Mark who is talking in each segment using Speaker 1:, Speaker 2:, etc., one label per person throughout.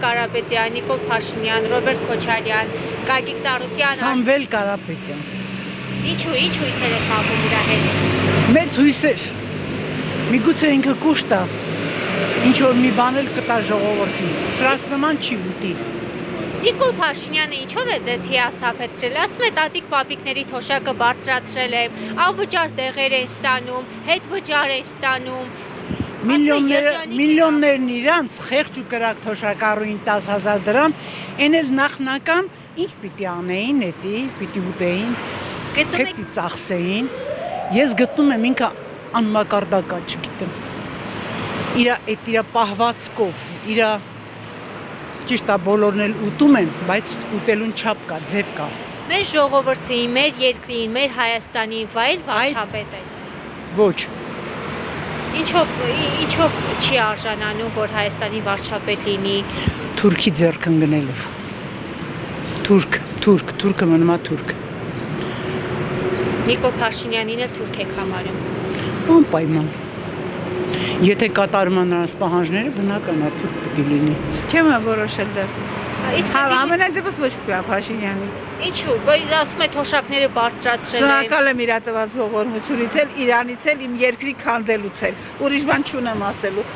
Speaker 1: Կարապետյան, Նիկոլ Փաշինյան, Ռոբերտ Քոչարյան, Գագիկ Ծառուկյան,
Speaker 2: Սամվել Կարապետյան։
Speaker 1: Ինչ հույսեր եք ապում իր հետ։
Speaker 2: Մեծ հույսեր։ Միգուցե ինքը կուշտ է։ Ինչ որ մի բան էլ կտա ժողովրդին։ Սրանց նման չի ուտի։
Speaker 1: Նիկոլ Փաշինյանը ինչով է ձեզ հիասթափեցրել, ասում է տատիկ պապիկների թոշակը բարձրացրել է, անվճար տեղեր են ստանում, հետ վճար են ստանում։
Speaker 2: Միլիոններն իրանց խեղճ ու կրակ թոշակառուին 10,000 դրամ, այն էլ նախնական ինչ պիտի անեին, էտի, պիտի ուտեին, թե պիտի ծախսեին։ Ես գտնում եմ ինքը անմակարդակա, չգիտեմ։ Իր պահվածքով, իր ճիշտ է բոլորն էլ ուտում են, բայց ուտելուն չափ կա, ձև կա։
Speaker 1: Մեր ժողովրդին, մեր երկրին, մեր Հայաստանին վայել վարչապետ է։
Speaker 2: Ոչ։
Speaker 1: Ինչով չի արժանանում, որ Հայաստանի վարչապետ լինի։
Speaker 2: Թուրքի ձեռքն գնելով։ Թուրքը մնում է թուրք։
Speaker 1: Նիկոլ Փաշինյանին էլ թուրք եք համարում։
Speaker 2: Անպայման։ Եթե կատարում են նրանց պահանջները, բնական է թուրք պիտի լինի։
Speaker 3: Չեմ որոշել դեռ։
Speaker 1: Իսկ
Speaker 3: ամենայնպես ոչ Փաշինյանի։
Speaker 1: Ինչու՞, բայց ասում է թոշակները բարձրացրել են։
Speaker 3: Շնորհակալ եմ իր տված ողորմությունից էլ, իրանից էլ, իմ երկրի քանդելուց էլ։ Ուրիշ բան չունեմ ասելու։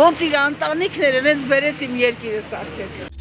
Speaker 3: Ոնց իր ընտանիքները նենց բերեց իմ երկիրը սարքեց։